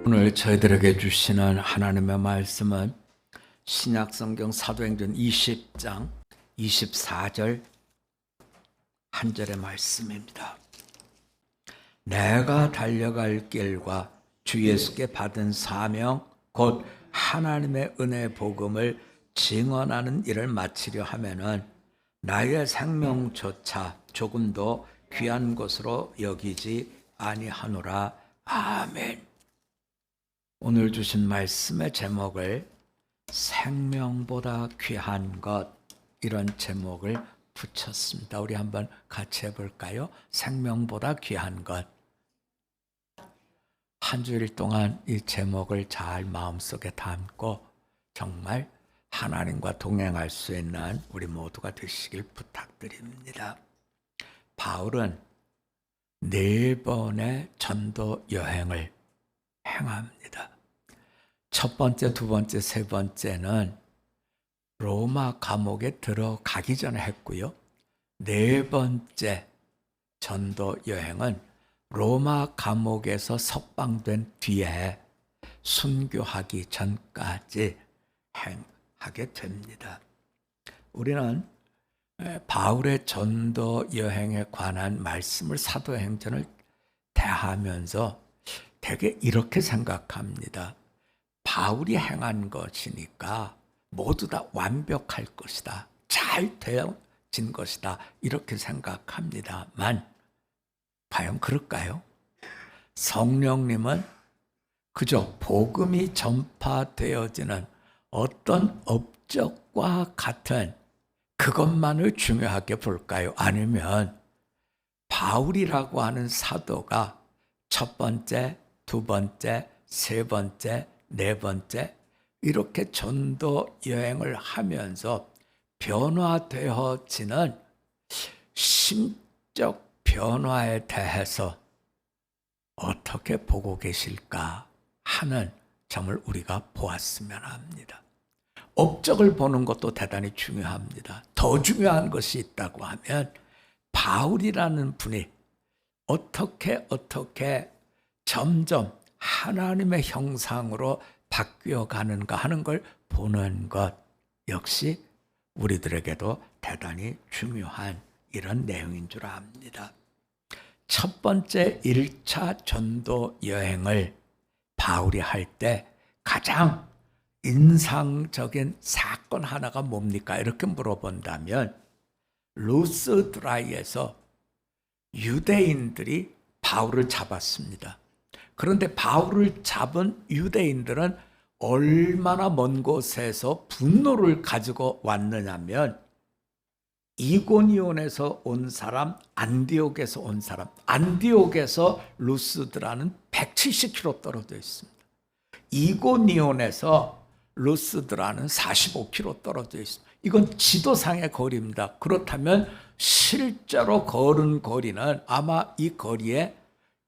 오늘 저희들에게 주시는 하나님의 말씀은 신약성경 사도행전 20장 24절 한 절의 말씀입니다. 내가 달려갈 길과 주 예수께 받은 사명 곧 하나님의 은혜의 복음을 증언하는 일을 마치려 하면은 나의 생명조차 조금도 귀한 것으로 여기지 아니하노라. 아멘. 오늘 주신 말씀의 제목을 생명보다 귀한 것, 이런 제목을 붙였습니다. 우리 한번 같이 해볼까요? 생명보다 귀한 것. 한 주일 동안 이 제목을 잘 마음속에 담고 정말 하나님과 동행할 수 있는 우리 모두가 되시길 부탁드립니다. 바울은 4번의 전도 여행을 행합니다. 첫 번째, 두 번째, 세 번째는 로마 감옥에 들어가기 전에 했고요. 4번째 전도 여행은 로마 감옥에서 석방된 뒤에 순교하기 전까지 행하게 됩니다. 우리는 바울의 전도 여행에 관한 말씀을 사도행전을 대하면서 되게 이렇게 생각합니다. 바울이 행한 것이니까 모두 다 완벽할 것이다. 잘 되어진 것이다. 이렇게 생각합니다만 과연 그럴까요? 성령님은 그저 복음이 전파되어지는 어떤 업적과 같은 그것만을 중요하게 볼까요? 아니면 바울이라고 하는 사도가 첫 번째, 두 번째, 세 번째, 네 번째 이렇게 전도 여행을 하면서 변화되어지는 심적 변화에 대해서 어떻게 보고 계실까 하는 점을 우리가 보았으면 합니다. 업적을 보는 것도 대단히 중요합니다. 더 중요한 것이 있다고 하면 바울이라는 분이 어떻게 점점 하나님의 형상으로 바뀌어 가는가 하는 걸 보는 것 역시 우리들에게도 대단히 중요한 이런 내용인 줄 압니다. 첫 번째 1차 전도 여행을 바울이 할 때 가장 인상적인 사건 하나가 뭡니까? 이렇게 물어본다면 루스드라에서 유대인들이 바울을 잡았습니다. 그런데 바울을 잡은 유대인들은 얼마나 먼 곳에서 분노를 가지고 왔느냐면 이고니온에서 온 사람, 안디옥에서 온 사람, 안디옥에서 루스드라는 170km 떨어져 있습니다. 이고니온에서 루스드라는 45km 떨어져 있습니다. 이건 지도상의 거리입니다. 그렇다면 실제로 걸은 거리는 아마 이 거리에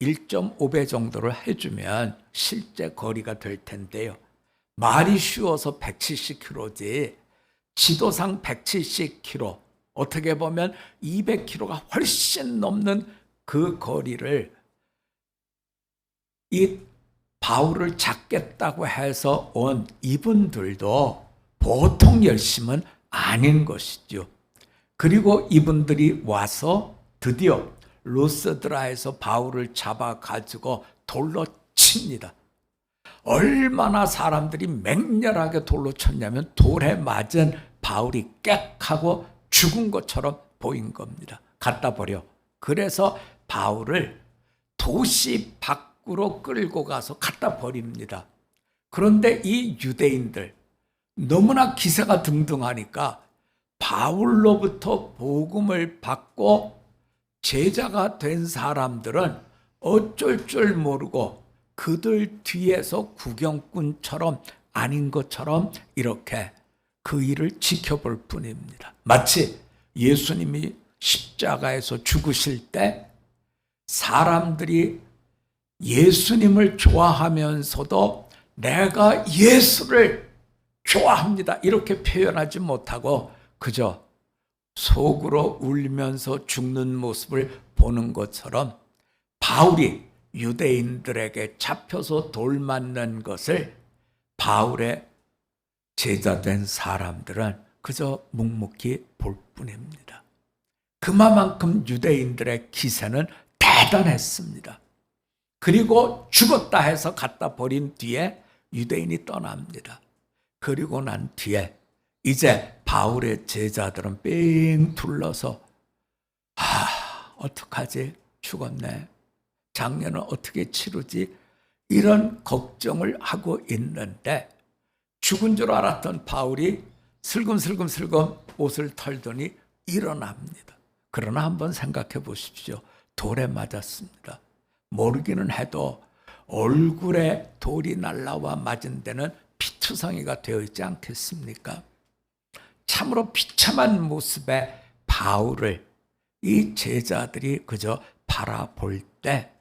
1.5배 정도를 해주면 실제 거리가 될 텐데요. 말이 쉬워서 170km지 지도상 170km, 어떻게 보면 200km가 훨씬 넘는 그 거리를 이 바울을 잡겠다고 해서 온 이분들도 보통 열심은 아닌 것이죠. 그리고 이분들이 와서 드디어 루스드라에서 바울을 잡아가지고 돌로 칩니다. 얼마나 사람들이 맹렬하게 돌로 쳤냐면 돌에 맞은 바울이 꽥하고 죽은 것처럼 보인 겁니다. 갖다 버려. 그래서 바울을 도시 밖으로 끌고 가서 갖다 버립니다. 그런데 이 유대인들 너무나 기세가 등등하니까 바울로부터 복음을 받고 제자가 된 사람들은 어쩔 줄 모르고 그들 뒤에서 구경꾼처럼 아닌 것처럼 이렇게 그 일을 지켜볼 뿐입니다. 마치 예수님이 십자가에서 죽으실 때 사람들이 예수님을 좋아하면서도 내가 예수를 좋아합니다 이렇게 표현하지 못하고 그저 속으로 울면서 죽는 모습을 보는 것처럼 바울이 유대인들에게 잡혀서 돌 맞는 것을 바울의 제자된 사람들은 그저 묵묵히 볼 뿐입니다. 그만큼 유대인들의 기세는 대단했습니다. 그리고 죽었다 해서 갖다 버린 뒤에 유대인이 떠납니다. 그리고 난 뒤에 이제 바울의 제자들은 삥 둘러서 어떡하지? 죽었네. 장례는 어떻게 치르지? 이런 걱정을 하고 있는데 죽은 줄 알았던 바울이 슬금슬금 옷을 털더니 일어납니다. 그러나 한번 생각해 보십시오. 돌에 맞았습니다. 모르기는 해도 얼굴에 돌이 날라와 맞은 데는 피투성이가 되어 있지 않겠습니까? 참으로 비참한 모습의 바울을 이 제자들이 그저 바라볼 때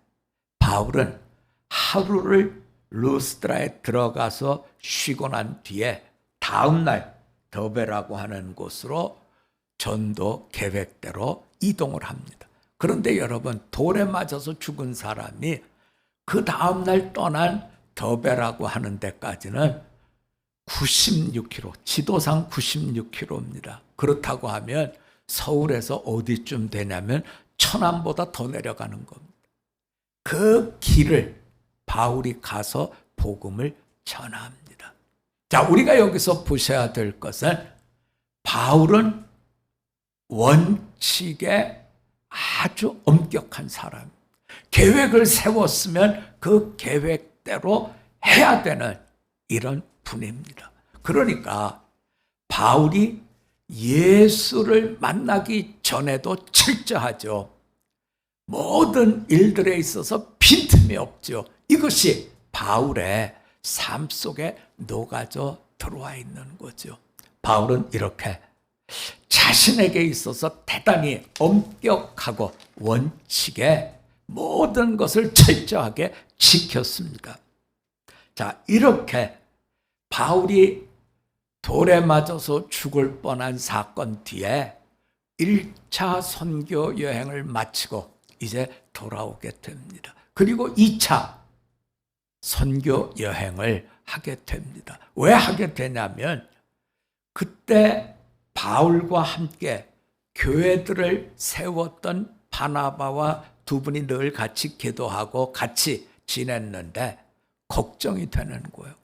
바울은 하루를 루스드라에 들어가서 쉬고 난 뒤에 다음 날 더베라고 하는 곳으로 전도 계획대로 이동을 합니다. 그런데 여러분, 돌에 맞아서 죽은 사람이 그 다음 날 떠난 더베라고 하는 데까지는 96km, 지도상 96km입니다. 그렇다고 하면 서울에서 어디쯤 되냐면 천안보다 더 내려가는 겁니다. 그 길을 바울이 가서 복음을 전합니다. 자, 우리가 여기서 보셔야 될 것은 바울은 원칙에 아주 엄격한 사람, 계획을 세웠으면 그 계획대로 해야 되는 이런 분입니다. 그러니까 바울이 예수를 만나기 전에도 철저하죠. 모든 일들에 있어서 빈틈이 없죠. 이것이 바울의 삶 속에 녹아져 들어와 있는 거죠. 바울은 이렇게 자신에게 있어서 대단히 엄격하고 원칙에 모든 것을 철저하게 지켰습니다. 자, 이렇게 바울이 돌에 맞아서 죽을 뻔한 사건 뒤에 1차 선교 여행을 마치고 이제 돌아오게 됩니다. 그리고 2차 선교 여행을 하게 됩니다. 왜 하게 되냐면 그때 바울과 함께 교회들을 세웠던 바나바와 두 분이 늘 같이 기도하고 같이 지냈는데 걱정이 되는 거예요.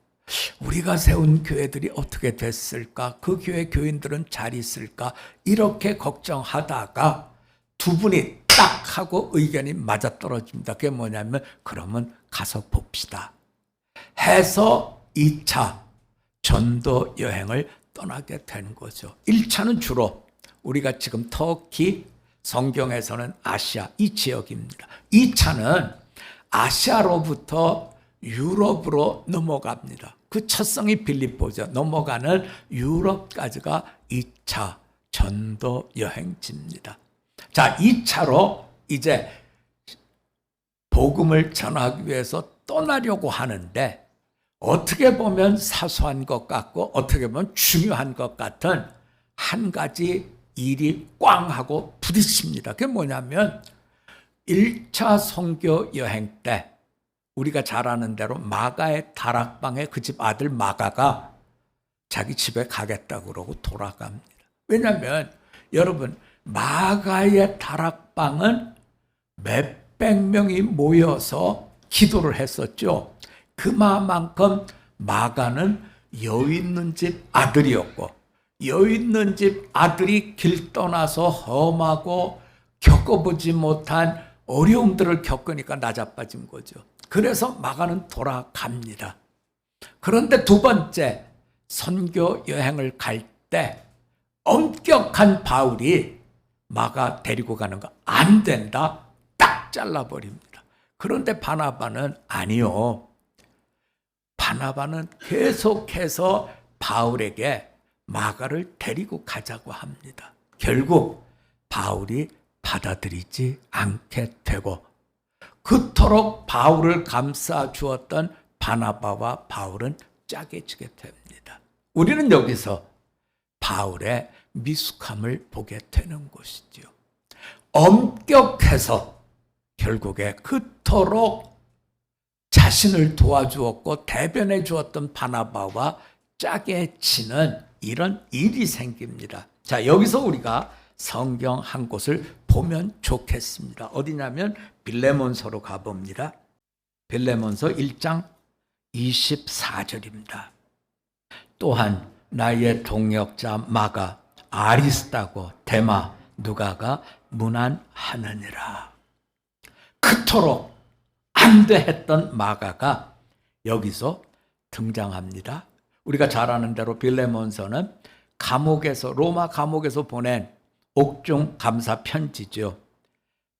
우리가 세운 교회들이 어떻게 됐을까? 그 교회 교인들은 잘 있을까? 이렇게 걱정하다가 두 분이 딱 하고 의견이 맞아떨어집니다. 그게 뭐냐면 그러면 가서 봅시다 해서 2차 전도 여행을 떠나게 된 거죠. 1차는 주로 우리가 지금 터키, 성경에서는 아시아 이 지역입니다. 2차는 아시아로부터 유럽으로 넘어갑니다. 그 첫성이 빌립보죠. 넘어가는 유럽까지가 2차 전도 여행지입니다. 자, 2차로 이제 복음을 전하기 위해서 떠나려고 하는데 어떻게 보면 사소한 것 같고 어떻게 보면 중요한 것 같은 한 가지 일이 꽝 하고 부딪힙니다. 그게 뭐냐면 1차 선교 여행 때 우리가 잘 아는 대로 마가의 다락방에 그 집 아들 마가가 자기 집에 가겠다고 그러고 돌아갑니다. 왜냐하면 여러분 마가의 다락방은 몇백 명이 모여서 기도를 했었죠. 그만큼 마가는 여유 있는 집 아들이었고 여유 있는 집 아들이 길 떠나서 험하고 겪어보지 못한 어려움들을 겪으니까 나자빠진 거죠. 그래서 마가는 돌아갑니다. 그런데 두 번째 선교 여행을 갈 때 엄격한 바울이 마가 데리고 가는 거 안 된다 딱 잘라버립니다. 그런데 바나바는 아니요. 바나바는 계속해서 바울에게 마가를 데리고 가자고 합니다. 결국 바울이 받아들이지 않게 되고 그토록 바울을 감싸 주었던 바나바와 바울은 짜게지게 됩니다. 우리는 여기서 바울의 미숙함을 보게 되는 것이죠. 엄격해서 결국에 그토록 자신을 도와주었고 대변해 주었던 바나바와 짝에 지는 이런 일이 생깁니다. 자, 여기서 우리가 성경 한 곳을 보면 좋겠습니다. 어디냐면 빌레몬서로 가봅니다. 빌레몬서 1장 24절입니다. 또한 나의 동역자 마가, 아리스다고, 데마, 누가가 문안하느니라. 그토록 안 돼 했던 마가가 여기서 등장합니다. 우리가 잘 아는 대로 빌레몬서는 감옥에서, 로마 감옥에서 보낸 옥중 감사 편지죠.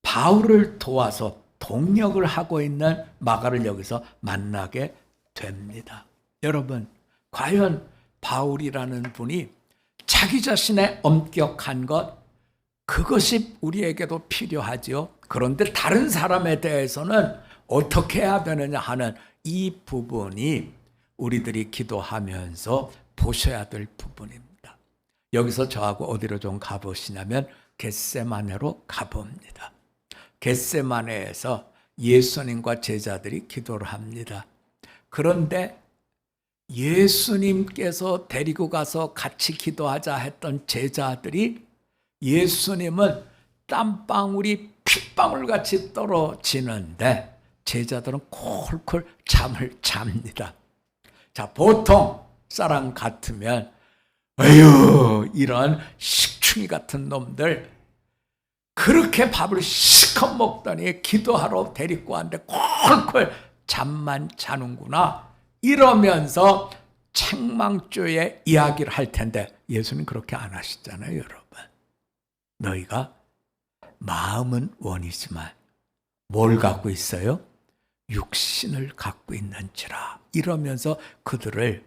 바울을 도와서 동역을 하고 있는 마가를 여기서 만나게 됩니다. 여러분, 과연 바울이라는 분이 자기 자신의 엄격한 것, 그것이 우리에게도 필요하죠. 그런데 다른 사람에 대해서는 어떻게 해야 되느냐 하는 이 부분이 우리들이 기도하면서 보셔야 될 부분입니다. 여기서 저하고 어디로 좀 가보시냐면 겟세마네로 가봅니다. 겟세마네에서 예수님과 제자들이 기도를 합니다. 그런데 예수님께서 데리고 가서 같이 기도하자 했던 제자들이 예수님은 땀방울이 핏방울같이 떨어지는데 제자들은 콜콜 잠을 잡니다. 자, 보통 사람 같으면 어휴, 이런 식충이 같은 놈들 그렇게 밥을 실컷 먹더니 기도하러 데리고 왔는데 콜콜 잠만 자는구나 이러면서 책망조의 이야기를 할 텐데 예수님 그렇게 안 하시잖아요. 여러분, 너희가 마음은 원이지만 뭘 갖고 있어요? 육신을 갖고 있는지라 이러면서 그들을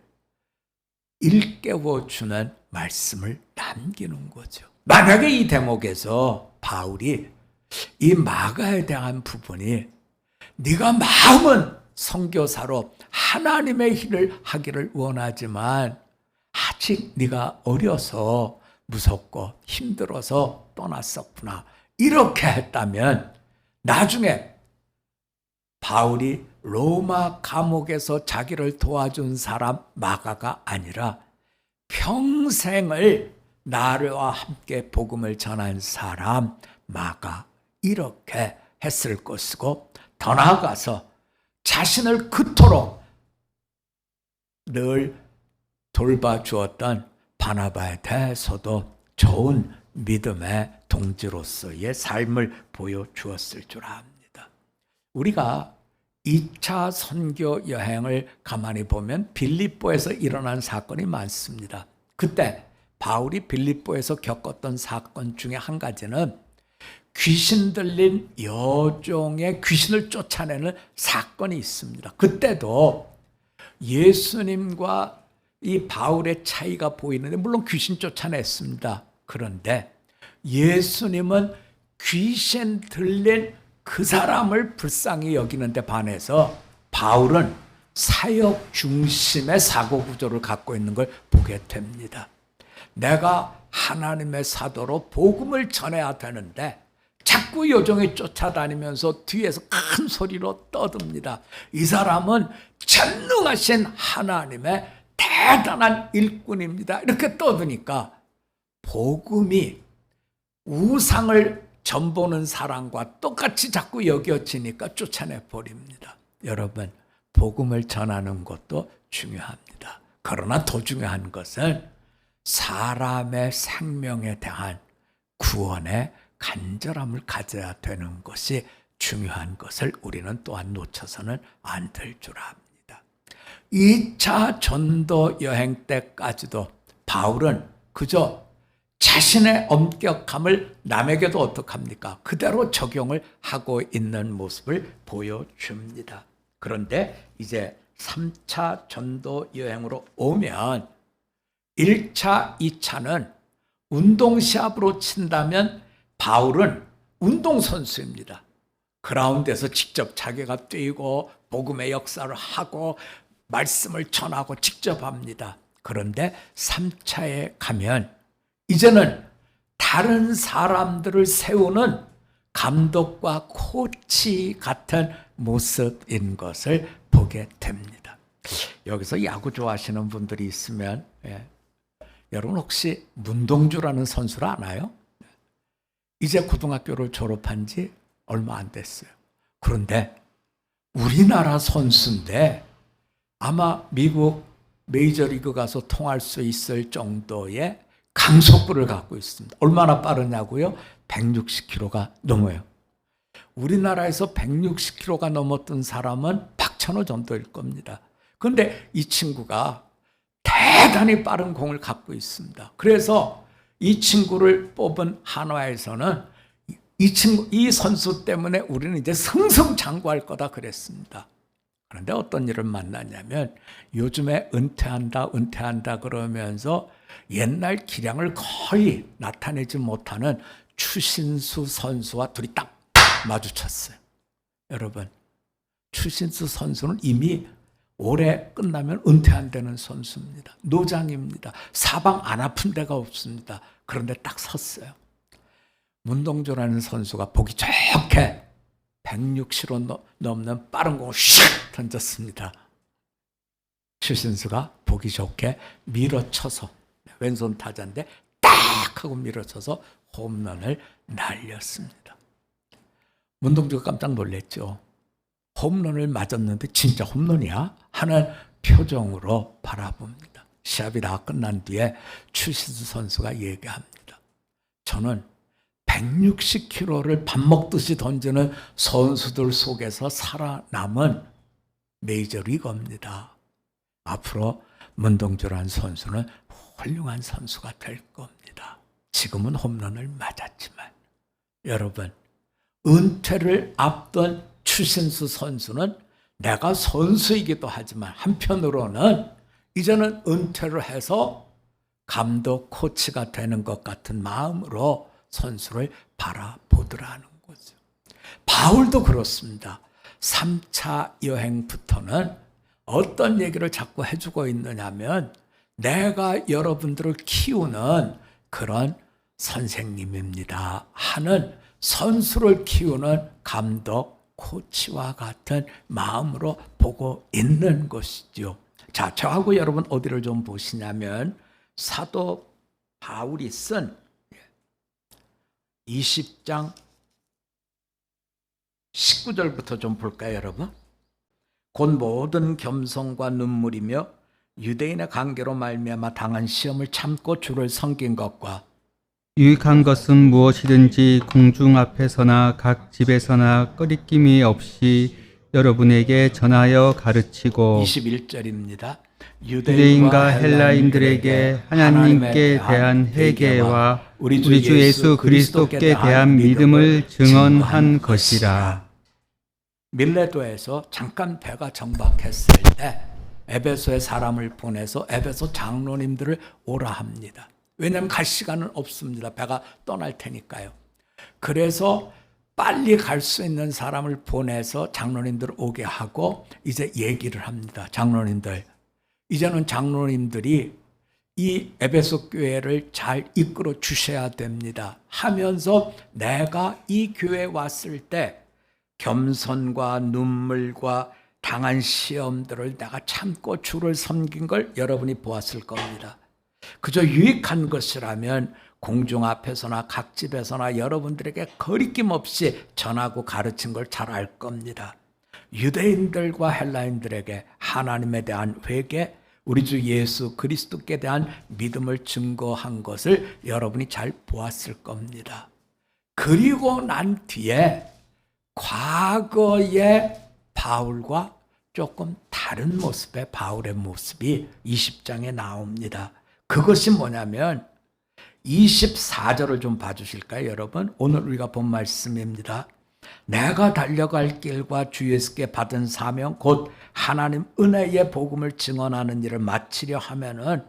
일깨워주는 말씀을 남기는 거죠. 만약에 이 대목에서 바울이 이 마가에 대한 부분이 네가 마음은 선교사로 하나님의 일을 하기를 원하지만 아직 네가 어려서 무섭고 힘들어서 떠났었구나 이렇게 했다면 나중에 바울이 로마 감옥에서 자기를 도와준 사람 마가가 아니라 평생을 나와 함께 복음을 전한 사람 마가 이렇게 했을 것이고 더 나아가서 자신을 그토록 늘 돌봐주었던 바나바에 대해서도 좋은 믿음의 동지로서의 삶을 보여주었을 줄 압니다. 우리가 2차 선교 여행을 가만히 보면 빌립보에서 일어난 사건이 많습니다. 그때 바울이 빌립보에서 겪었던 사건 중에 한 가지는 귀신 들린 여종의 귀신을 쫓아내는 사건이 있습니다. 그때도 예수님과 이 바울의 차이가 보이는데 물론 귀신 쫓아냈습니다. 그런데 예수님은 귀신 들린 그 사람을 불쌍히 여기는데 반해서 바울은 사역 중심의 사고 구조를 갖고 있는 걸 보게 됩니다. 내가 하나님의 사도로 복음을 전해야 되는데 자꾸 여종이 쫓아다니면서 뒤에서 큰 소리로 떠듭니다. 이 사람은 전능하신 하나님의 대단한 일꾼입니다. 이렇게 떠드니까 복음이 우상을 전보는 사람과 똑같이 자꾸 여겨지니까 쫓아내버립니다. 여러분, 복음을 전하는 것도 중요합니다. 그러나 더 중요한 것은 사람의 생명에 대한 구원의 간절함을 가져야 되는 것이 중요한 것을 우리는 또한 놓쳐서는 안 될 줄 압니다. 2차 전도 여행 때까지도 바울은 그저 자신의 엄격함을 남에게도 어떡합니까? 그대로 적용을 하고 있는 모습을 보여줍니다. 그런데 이제 3차 전도 여행으로 오면 1차, 2차는 운동시합으로 친다면 바울은 운동선수입니다. 그라운드에서 직접 자기가 뛰고 복음의 역사를 하고 말씀을 전하고 직접 합니다. 그런데 3차에 가면 이제는 다른 사람들을 세우는 감독과 코치 같은 모습인 것을 보게 보게 됩니다. 여기서 야구 좋아하시는 분들이 있으면 여러분 혹시 문동주라는 선수를 아나요? 이제 고등학교를 졸업한 지 얼마 안 됐어요. 그런데 우리나라 선수인데 아마 미국 메이저리그 가서 통할 수 있을 정도의 강속구를 갖고 있습니다. 얼마나 빠르냐고요? 160km가 넘어요. 우리나라에서 160km가 넘었던 사람은 박찬호 정도일 겁니다. 그런데 이 친구가 대단히 빠른 공을 갖고 있습니다. 그래서 이 친구를 뽑은 한화에서는 이 선수 때문에 우리는 이제 승승장구할 거다 그랬습니다. 그런데 어떤 일을 만났냐면 요즘에 은퇴한다 그러면서 옛날 기량을 거의 나타내지 못하는 추신수 선수와 둘이 딱 마주쳤어요. 여러분, 추신수 선수는 이미 올해 끝나면 은퇴한다는 선수입니다. 노장입니다. 사방 안 아픈 데가 없습니다. 그런데 딱 섰어요. 문동주라는 선수가 보기 좋게 160km 넘는 빠른 공을 슉 던졌습니다. 추신수가 보기 좋게 밀어쳐서, 왼손 타자인데 딱 하고 밀어쳐서 홈런을 날렸습니다. 문동주가 깜짝 놀랐죠. 홈런을 맞았는데 진짜 홈런이야? 하는 표정으로 바라봅니다. 시합이 다 끝난 뒤에 추신수 선수가 얘기합니다. 저는 160km를 밥 먹듯이 던지는 선수들 속에서 살아남은 메이저리거입니다. 앞으로 문동주라는 선수는 훌륭한 선수가 될 겁니다. 지금은 홈런을 맞았지만 여러분, 은퇴를 앞둔 추신수 선수는 내가 선수이기도 하지만 한편으로는 이제는 은퇴를 해서 감독, 코치가 되는 것 같은 마음으로 선수를 바라보더라는 거죠. 바울도 그렇습니다. 3차 여행부터는 어떤 얘기를 자꾸 해주고 있느냐면 내가 여러분들을 키우는 그런 선생님입니다 하는, 선수를 키우는 감독, 코치와 같은 마음으로 보고 있는 것이죠. 자, 저하고 여러분 어디를 좀 보시냐면 사도 바울이 쓴 20장 19절부터 좀 볼까요, 여러분? 곧 모든 겸손과 눈물이며 유대인의 관계로 말미암아 당한 시험을 참고 주를 섬긴 것과 유익한 것은 무엇이든지 공중 앞에서나 각 집에서나 꺼리낌이 없이 여러분에게 전하여 가르치고 21절입니다. 유대인과 헬라인들에게 하나님께 대한 회개와 우리 주 예수 그리스도께 대한 믿음을 증언한 것이라. 밀레도에서 잠깐 배가 정박했을 때 에베소에 사람을 보내서 에베소 장로님들을 오라 합니다. 왜냐하면 갈 시간은 없습니다. 배가 떠날 테니까요. 그래서 빨리 갈 수 있는 사람을 보내서 장로님들 오게 하고 이제 얘기를 합니다. 장로님들, 이제는 장로님들이 이 에베소 교회를 잘 이끌어 주셔야 됩니다 하면서 내가 이 교회에 왔을 때 겸손과 눈물과 당한 시험들을 내가 참고 주를 섬긴 걸 여러분이 보았을 겁니다. 그저 유익한 것이라면 공중 앞에서나 각 집에서나 여러분들에게 거리낌 없이 전하고 가르친 걸 잘 알 겁니다. 유대인들과 헬라인들에게 하나님에 대한 회개, 우리 주 예수 그리스도께 대한 믿음을 증거한 것을 여러분이 잘 보았을 겁니다. 그리고 난 뒤에 과거의 바울과 조금 다른 모습의 바울의 모습이 20장에 나옵니다. 그것이 뭐냐면 24절을 좀 봐주실까요, 여러분? 오늘 우리가 본 말씀입니다. 내가 달려갈 길과 주 예수께 받은 사명 곧 하나님 은혜의 복음을 증언하는 일을 마치려 하면은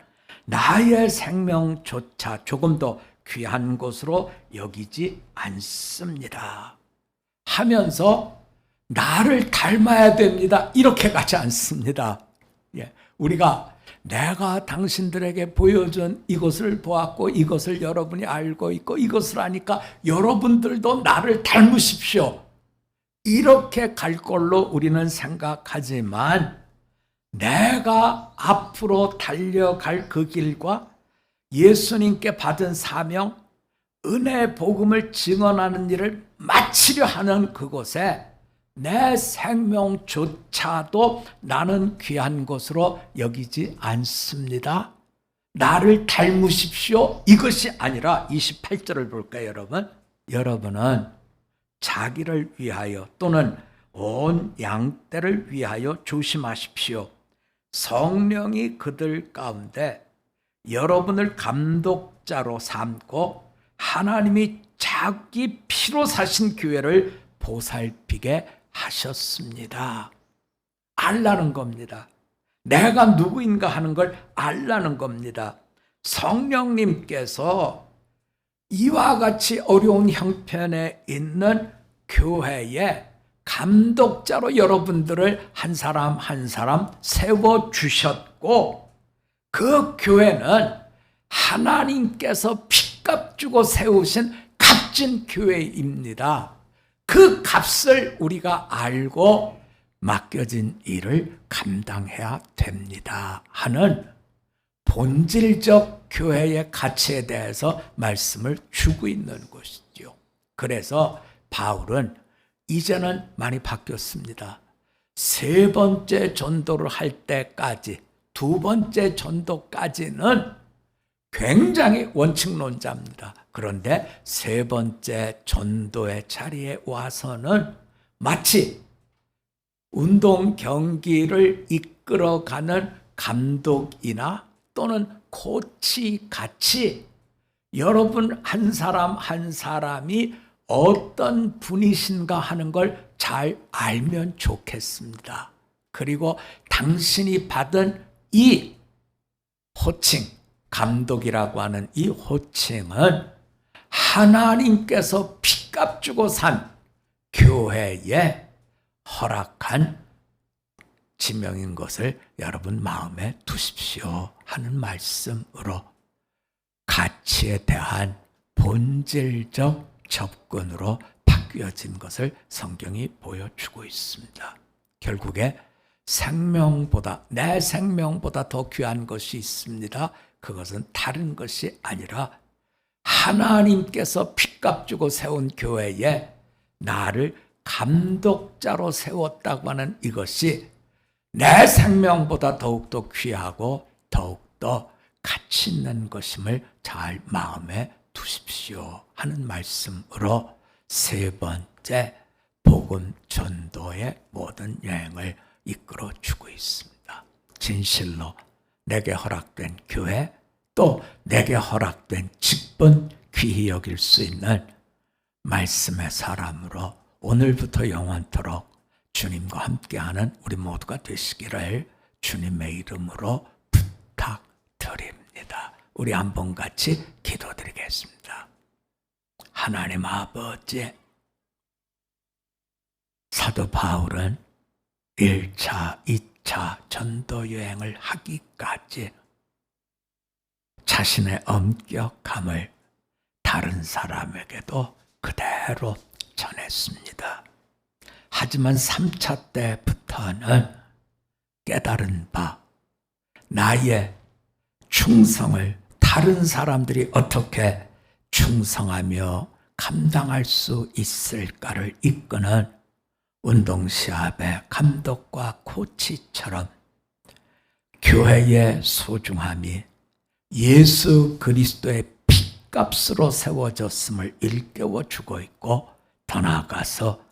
나의 생명조차 조금 더 귀한 것으로 여기지 않습니다 하면서 나를 닮아야 됩니다 이렇게 가지 않습니다. 우리가 내가 당신들에게 보여준 이것을 보았고 이것을 여러분이 알고 있고 이것을 아니까 여러분들도 나를 닮으십시오 이렇게 갈 걸로 우리는 생각하지만 내가 앞으로 달려갈 그 길과 예수님께 받은 사명, 은혜의 복음을 증언하는 일을 마치려 하는 그곳에 내 생명조차도 나는 귀한 것으로 여기지 않습니다. 나를 닮으십시오. 이것이 아니라 28절을 볼까요, 여러분? 여러분은 자기를 위하여 또는 온 양떼를 위하여 조심하십시오. 성령이 그들 가운데 여러분을 감독자로 삼고 하나님이 자기 피로 사신 교회를 보살피게 하셨습니다. 알라는 겁니다. 내가 누구인가 하는 걸 알라는 겁니다. 성령님께서 이와 같이 어려운 형편에 있는 교회에 감독자로 여러분들을 한 사람 한 사람 세워주셨고, 그 교회는 하나님께서 핏값 주고 세우신 값진 교회입니다. 그 값을 우리가 알고 맡겨진 일을 감당해야 됩니다 하는 본질적 교회의 가치에 대해서 말씀을 주고 있는 것이죠. 그래서 바울은 이제는 많이 바뀌었습니다. 세 번째 전도를 할 때까지, 두 번째 전도까지는 굉장히 원칙론자입니다. 그런데 세 번째 전도의 자리에 와서는 마치 운동 경기를 이끌어가는 감독이나 또는 코치 같이 여러분 한 사람 한 사람이 어떤 분이신가 하는 걸 잘 알면 좋겠습니다. 그리고 당신이 받은 이 호칭, 감독이라고 하는 이 호칭은 하나님께서 핏값 주고 산 교회에 허락한 지명인 것을 여러분 마음에 두십시오 하는 말씀으로 가치에 대한 본질적 접근으로 바뀌어진 것을 성경이 보여주고 있습니다. 결국에 생명보다, 내 생명보다 더 귀한 것이 있습니다. 그것은 다른 것이 아니라 하나님께서 핏값 주고 세운 교회에 나를 감독자로 세웠다고 하는 이것이 내 생명보다 더욱더 귀하고 더욱더 가치 있는 것임을 잘 마음에 두십시오 하는 말씀으로 세 번째 복음 전도의 모든 여행을 이끌어 주고 있습니다. 진실로 내게 허락된 교회, 또 내게 허락된 직분 귀히 여길 수 있는 말씀의 사람으로 오늘부터 영원토록 주님과 함께하는 우리 모두가 되시기를 주님의 이름으로 부탁드립니다. 우리 한번 같이 기도드리겠습니다. 하나님 아버지, 사도 바울은 1차, 2차 전도 여행을 하기까지 자신의 엄격함을 다른 사람에게도 그대로 전했습니다. 하지만 3차 때부터는 깨달은 바, 나의 충성을 다른 사람들이 어떻게 충성하며 감당할 수 있을까를 이끄는 운동시합의 감독과 코치처럼 교회의 소중함이 예수 그리스도의 핏값으로 세워졌음을 일깨워주고 있고, 더 나아가서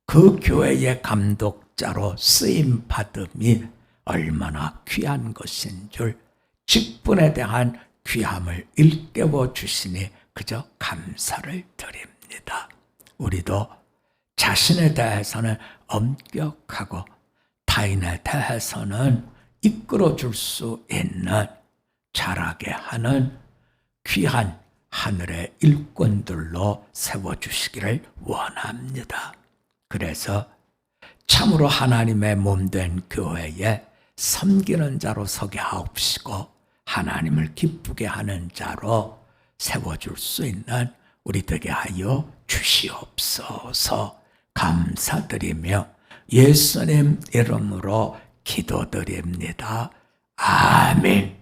그 교회의 감독자로 쓰임받음이 얼마나 귀한 것인 줄 직분에 대한 귀함을 일깨워 주시니 그저 감사를 드립니다. 우리도 자신에 대해서는 엄격하고 타인에 대해서는 이끌어 줄 수 있는, 자라게 하는 귀한 하늘의 일꾼들로 세워주시기를 원합니다. 그래서 참으로 하나님의 몸된 교회에 섬기는 자로 서게 하옵시고 하나님을 기쁘게 하는 자로 세워줄 수 있는 우리 되게 하여 주시옵소서. 감사드리며 예수님 이름으로 기도드립니다. 아멘.